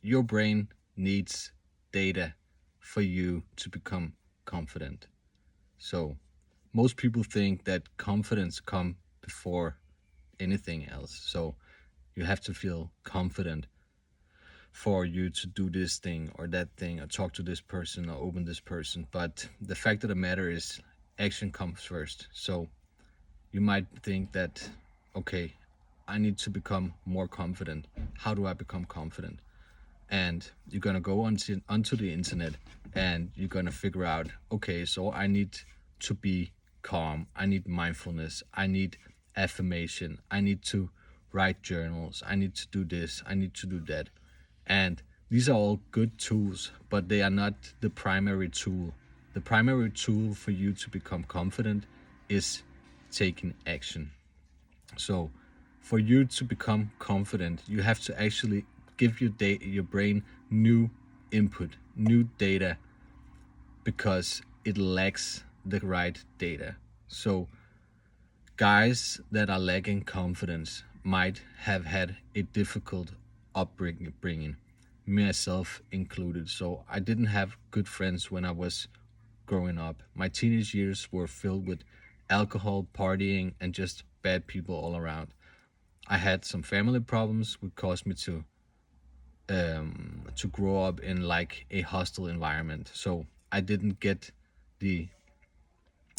your brain needs data for you to become confident. So most people think that confidence come before anything else. So you have to feel confident for you to do this thing or that thing or talk to this person or open this person. But the fact of the matter is action comes first. So you might think that, okay, I need to become more confident. How do I become confident? And you're gonna go onto the internet and you're gonna figure out, okay, so I need to be calm, I need mindfulness, I need affirmation, I need to write journals, I need to do this, I need to do that. And these are all good tools, but they are not the primary tool. The primary tool for you to become confident is taking action. So, for you to become confident, you have to actually give your brain new input, new data, because it lacks the right data. So, guys that are lacking confidence might have had a difficult upbringing, myself included. So, I didn't have good friends when I was growing up. My teenage years were filled with alcohol, partying, and just bad people all around. I had some family problems which caused me to grow up in like a hostile environment. So I didn't get the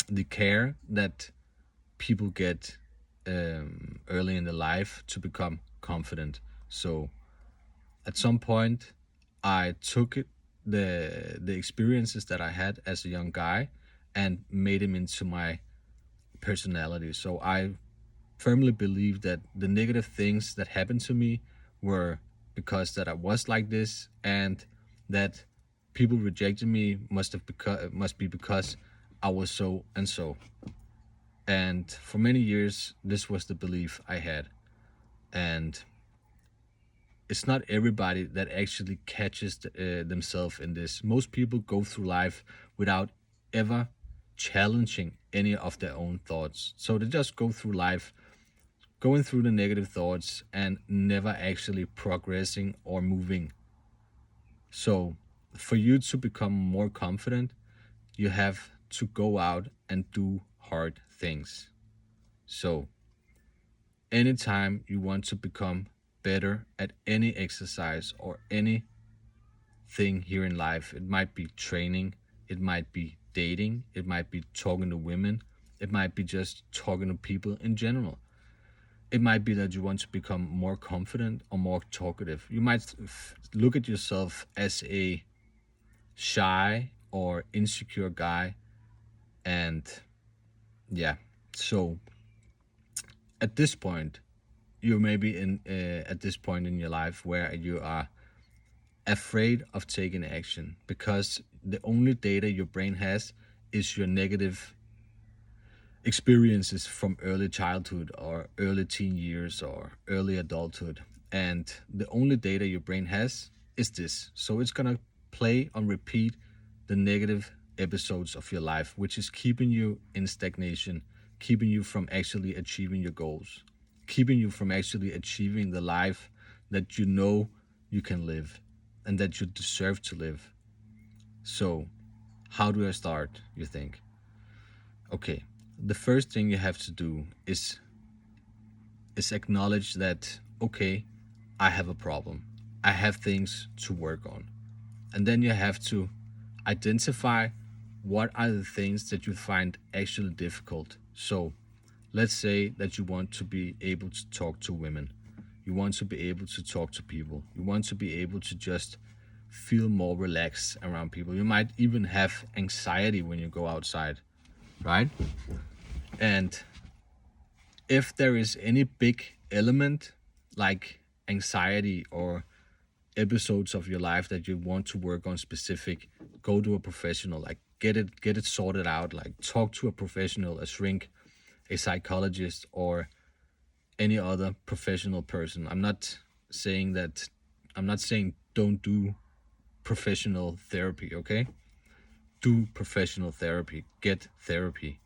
the care that people get early in their life to become confident. So at some point, I took the experiences that I had as a young guy and made them into my personality. So I firmly believe that the negative things that happened to me were because that I was like this, and that people rejected me must be because I was so and so. And for many years, this was the belief I had. And it's not everybody that actually catches themselves in this. Most people go through life without ever challenging any of their own thoughts. So they just go through life going through the negative thoughts and never actually progressing or moving. So, for you to become more confident, you have to go out and do hard things. So, anytime you want to become better at any exercise or anything here in life, it might be training, it might be dating, it might be talking to women, it might be just talking to people in general. It might be that you want to become more confident or more talkative. You might look at yourself as a shy or insecure guy. And yeah, so at this point, you may be in at this point in your life where you are afraid of taking action because the only data your brain has is your negative experiences from early childhood or early teen years or early adulthood. And the only data your brain has is this. So it's going to play on repeat the negative episodes of your life, which is keeping you in stagnation, keeping you from actually achieving your goals, keeping you from actually achieving the life that you know you can live and that you deserve to live. So, how do I start, you think? Okay, the first thing you have to do is acknowledge that, okay, I have a problem. I have things to work on. And then you have to identify what are the things that you find actually difficult. So, let's say that you want to be able to talk to women. You want to be able to talk to people. You want to be able to just feel more relaxed around people. You might even have anxiety when you go outside, right? And if there is any big element like anxiety or episodes of your life that you want to work on specific, go to a professional, like get it sorted out, like talk to a professional, a shrink, a psychologist, or any other professional person. I'm not saying don't do professional therapy, okay? Do professional therapy, get therapy.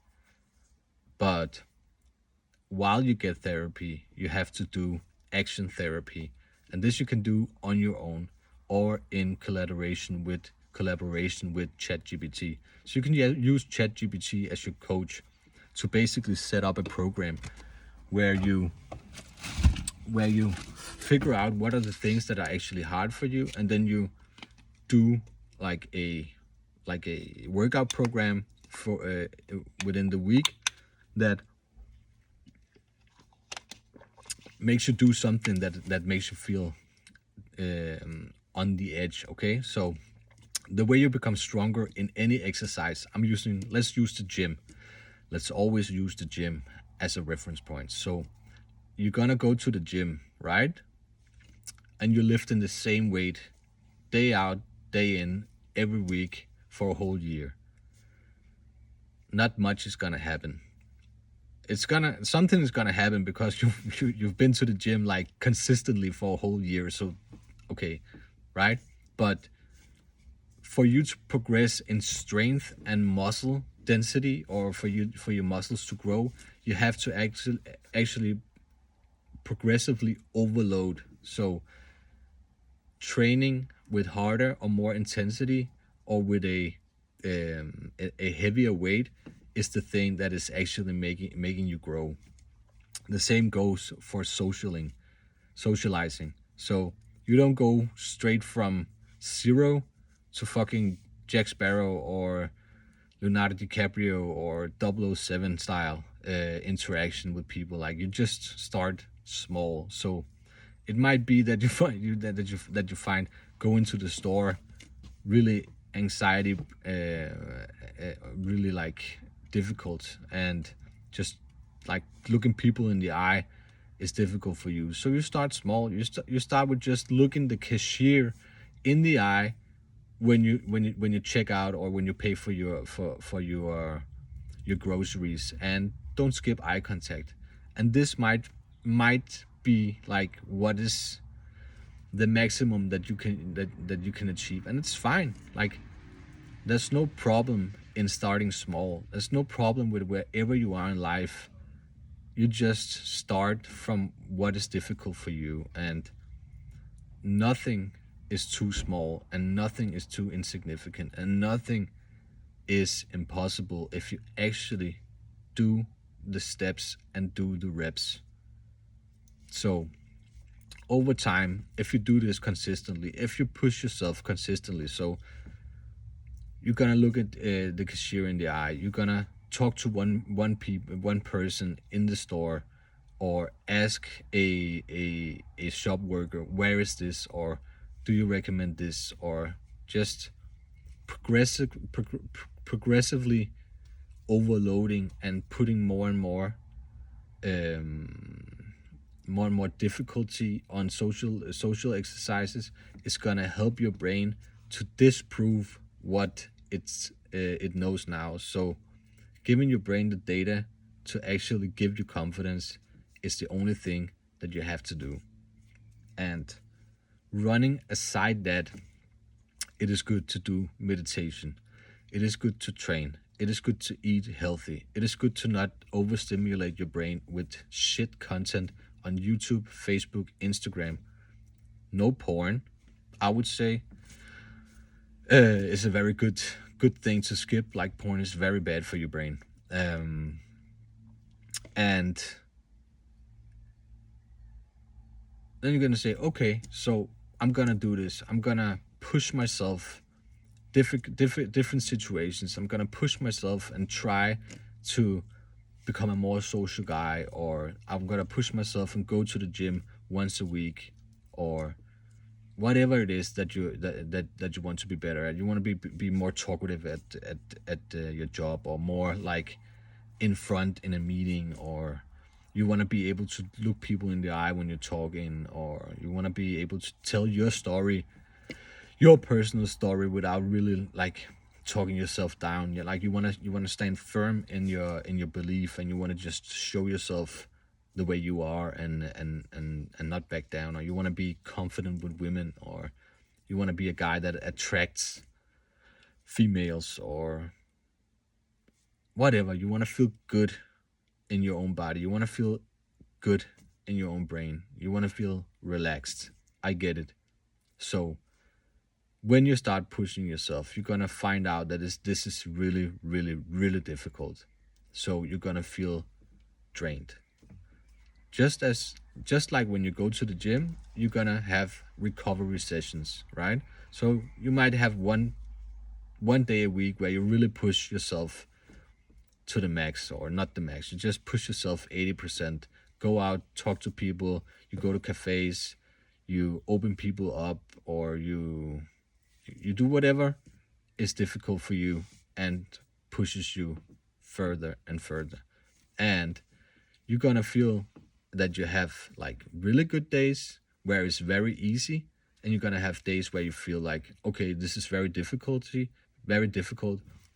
But while you get therapy, you have to do action therapy. And this you can do on your own. or in collaboration with ChatGPT. So you can use ChatGPT as your coach to basically set up a program where you figure out what are the things that are actually hard for you, and then you do like a workout program for within the week that makes you do something that makes you feel on the edge. Okay, so the way you become stronger in any exercise, let's use the gym. Let's always use the gym as a reference point. So you're gonna go to the gym, right? And you're lifting the same weight day out, day in, every week for a whole year. Not much is gonna happen. Something is gonna happen because you've been to the gym like consistently for a whole year. So okay, right? But for you to progress in strength and muscle density, or for your muscles to grow, you have to actually progressively overload. So training with harder or more intensity, or with a heavier weight, is the thing that is actually making you grow. The same goes for socializing. So you don't go straight from zero to fucking Jack Sparrow or Leonardo DiCaprio or 007 style interaction with people. Like, you just start small. So it might be that you find that you find going to the store really anxiety, really like difficult, and just like looking people in the eye is difficult for you. So you start small. You start with just looking the cashier in the eye when you check out, or when you pay for your groceries, and don't skip eye contact. And this might be like what is the maximum that you can achieve, and it's fine. Like, there's no problem in starting small. There's no problem with wherever you are in life. You just start from what is difficult for you, and nothing is too small, and nothing is too insignificant, and nothing is impossible if you actually do the steps and do the reps. So over time, if you do this consistently, if you push yourself consistently, so you're gonna look at the cashier in the eye, you're gonna talk to one person in the store, or ask a shop worker, where is this, or do you recommend this, or just progressively overloading and putting more and more difficulty on social exercises is gonna help your brain to disprove what it knows now. So giving your brain the data to actually give you confidence is the only thing that you have to do. And running aside that, it is good to do meditation. It is good to train. It is good to eat healthy. It is good to not overstimulate your brain with shit content on YouTube, Facebook, Instagram. No porn, I would say, is a very good thing to skip. Like, porn is very bad for your brain. And then you're gonna say, okay, so I'm gonna do this. I'm gonna push myself different situations. I'm gonna push myself and try to become a more social guy, or I'm gonna push myself and go to the gym once a week, or whatever it is that you want to be better at. You want to be more talkative at your job, or more like in front in a meeting, or you want to be able to look people in the eye when you're talking, or you want to be able to tell your story, your personal story, without really like talking yourself down. Yeah, like, you want to stand firm in your belief, and you want to just show yourself the way you are, and not back down. Or you want to be confident with women, or you want to be a guy that attracts females, or whatever. You want to feel good in your own body. You want to feel good in your own brain. You want to feel relaxed. I get it. So when you start pushing yourself, you're gonna find out that this is really, really, really difficult. So you're gonna feel drained. Just as just like when you go to the gym, you're gonna have recovery sessions, right? So you might have one day a week where you really push yourself to the max, or not the max. You just push yourself 80%. Go out, talk to people. You go to cafes. You open people up, or you do whatever is difficult for you and pushes you further and further. And you're gonna feel that you have like really good days where it's very easy, and you're gonna have days where you feel like, okay, this is very difficult.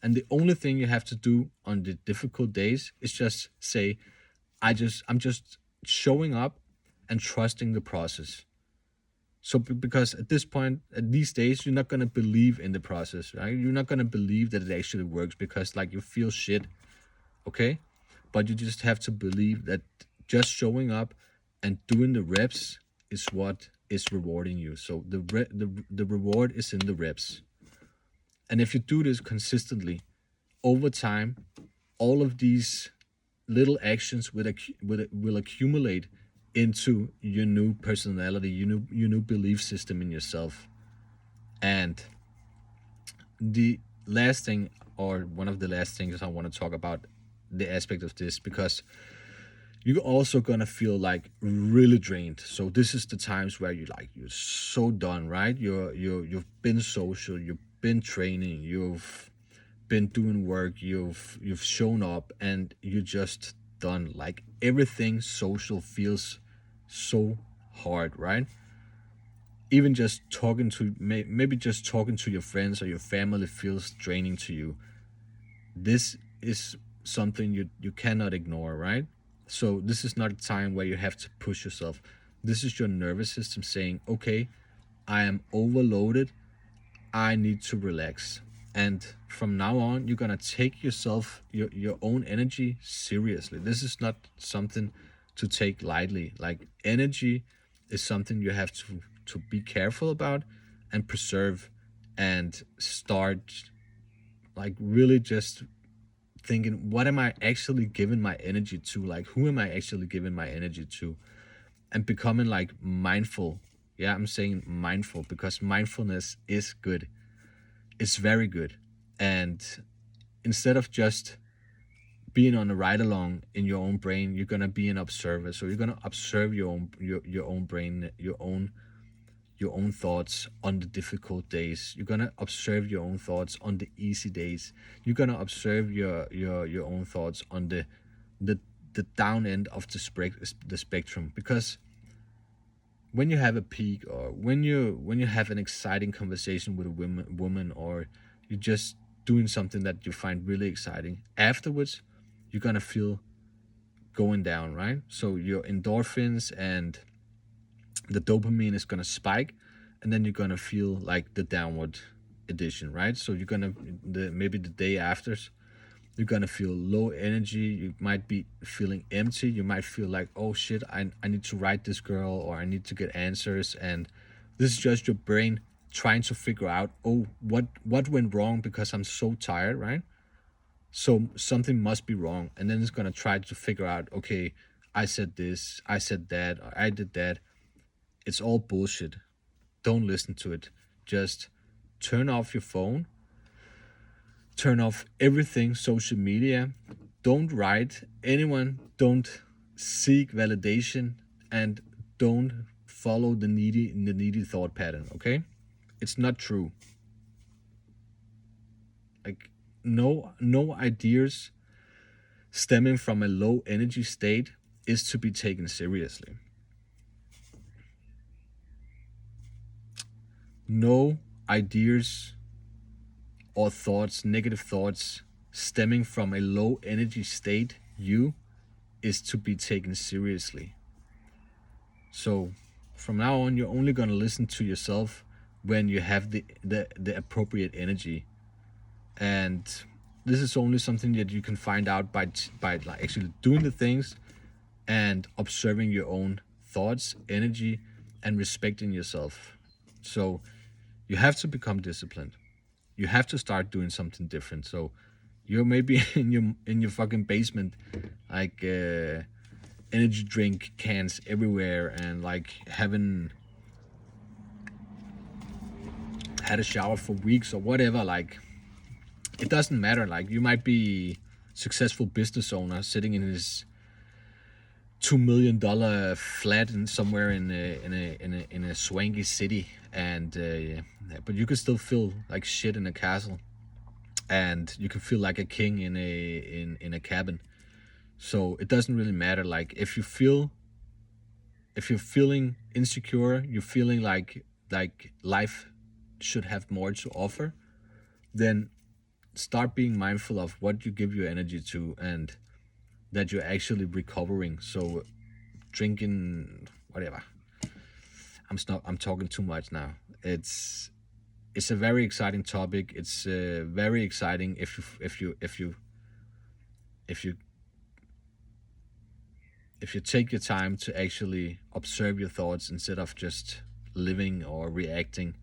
And the only thing you have to do on the difficult days is just say, I'm just showing up and trusting the process. So because at this point, at these days, you're not gonna believe in the process, right? You're not gonna believe that it actually works because like you feel shit, okay? But you just have to believe that just showing up and doing the reps is what is rewarding you. So the reward is in the reps. And if you do this consistently over time, all of these little actions will accumulate into your new personality, your new belief system in yourself. And the last thing, or one of the last things I want to talk about, the aspect of this, because you're also gonna feel like really drained. So this is the times where you're so done, right? You've been social, you've been training, you've been doing work, you've shown up, and you're just done. Like everything social feels so hard, right? Even just talking to maybe just talking to your friends or your family feels draining to you. This is something you cannot ignore, right? So this is not a time where you have to push yourself. This is your nervous system saying, okay, I am overloaded, I need to relax. And from now on, you're gonna take your own energy seriously. This is not something to take lightly. Like energy is something you have to be careful about and preserve, and start like really just thinking, what am I actually giving my energy to? Like who am I actually giving my energy to? And becoming like mindful. Yeah, I'm saying mindful because mindfulness is good. It's very good. And instead of just being on a ride along in your own brain, you're gonna be an observer. So you're gonna observe your own brain, your own thoughts on the difficult days. You're gonna observe your own thoughts on the easy days. You're gonna observe your own thoughts on the the down end of the spectrum. Because when you have a peak, or when you have an exciting conversation with a woman, or you're just doing something that you find really exciting, afterwards you're gonna feel going down, right? So your endorphins and the dopamine is gonna spike, and then you're gonna feel like the downward edition, right? So you're gonna maybe the day after, you're gonna feel low energy. You might be feeling empty. You might feel like, oh shit, I need to write this girl, or I need to get answers. And this is just your brain trying to figure out, oh, what went wrong, because I'm so tired, right? So something must be wrong. And then it's gonna try to figure out, okay, I said this, I said that, or I did that. It's all bullshit. Don't listen to it. Just turn off your phone, turn off everything social media, don't write anyone, don't seek validation, and don't follow the needy thought pattern, okay? It's not true. Like no ideas stemming from a low energy state is to be taken seriously. No ideas or thoughts, negative thoughts stemming from a low energy state you is to be taken seriously. So from now on, you're only gonna listen to yourself when you have the appropriate energy. And this is only something that you can find out by like actually doing the things and observing your own thoughts, energy, and respecting yourself. So You have to become disciplined. You have to start doing something different. So you're maybe in your fucking basement, like energy drink cans everywhere, and like haven't had a shower for weeks or whatever. Like it doesn't matter. Like you might be successful business owner sitting in his $2 million flat in somewhere in a swanky city, and but you can still feel like shit in a castle, and you can feel like a king in a cabin. So it doesn't really matter. Like if you're feeling insecure, you're feeling like life should have more to offer, then start being mindful of what you give your energy to, and that you're actually recovering. So drinking whatever. I'm talking too much now. It's a very exciting topic. It's very exciting if you if you take your time to actually observe your thoughts instead of just living or reacting.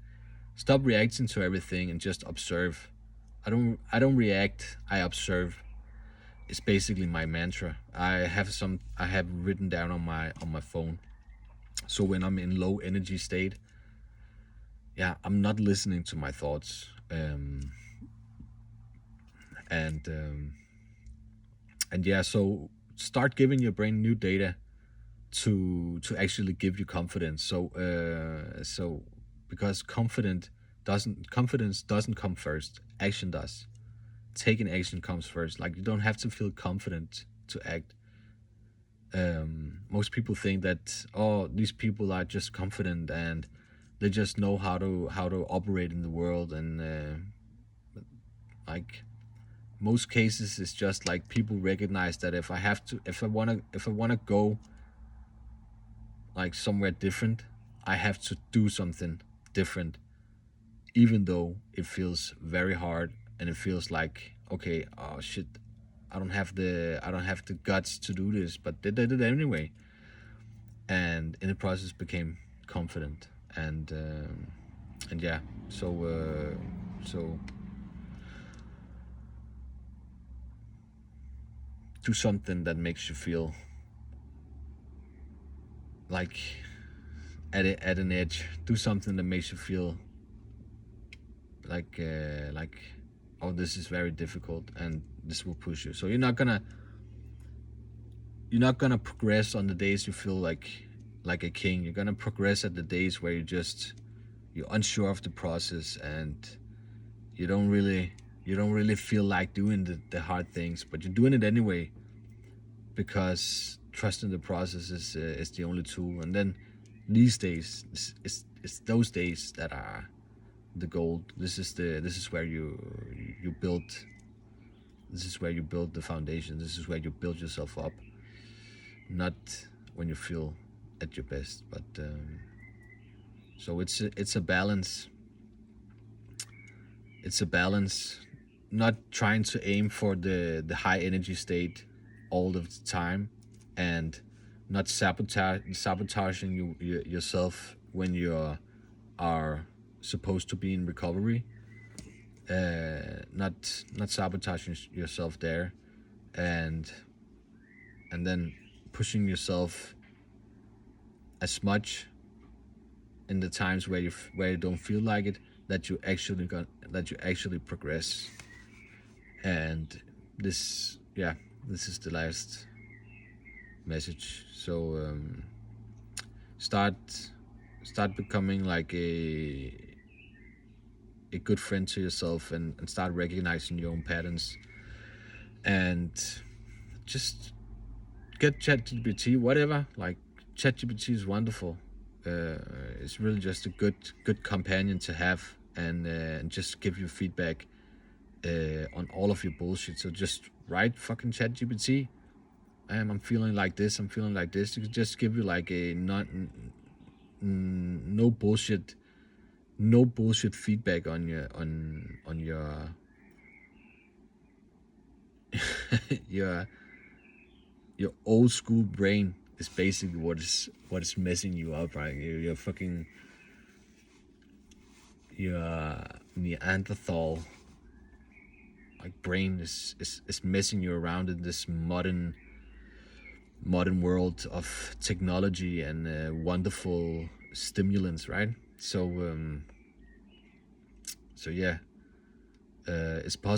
Stop reacting to everything and just observe. I don't react, I observe. It's basically my mantra. I have written down on my phone. So when I'm in low energy state, yeah, I'm not listening to my thoughts. And and yeah, so start giving your brain new data to actually give you confidence. So because confidence doesn't come first. Action does. Taking action comes first. Like you don't have to feel confident to act. Most people think that, oh, these people are just confident and they just know how to operate in the world, and like most cases it's just like people recognize that if I want to go like somewhere different, I have to do something different, even though it feels very hard and it feels like, okay, oh shit, I don't have the guts to do this, but they did it anyway, and in the process became confident, and yeah, so do something that makes you feel like at an edge. Do something that makes you feel like oh, this is very difficult, and this will push you. So you're not gonna progress on the days you feel like a king. You're gonna progress at the days where you're unsure of the process, and you don't really you don't really feel like doing the hard things, but you're doing it anyway because trusting the process is the only tool. And then these days, it's those days that are the gold. This is where you build. This is where you build the foundation. This is where you build yourself up. Not when you feel at your best, but so it's a balance. It's a balance. Not trying to aim for the high energy state all of the time, and not sabotaging yourself when you are supposed to be in recovery. Not sabotaging yourself there, and then pushing yourself as much in the times where you don't feel like it, that you actually progress. And yeah, this is the last message. So start start becoming like a good friend to yourself, and start recognizing your own patterns, and just get ChatGPT, whatever. Like ChatGPT is wonderful. It's really just a good companion to have, and just give you feedback on all of your bullshit. So just write fucking ChatGPT. I'm feeling like this. I'm feeling like this. You can just give you like a not no bullshit, no bullshit feedback on your your old school brain is basically what is messing you up, right? You're fucking your Neanderthal like brain is messing you around in this modern world of technology and wonderful stimulants, right? So yeah, it's possible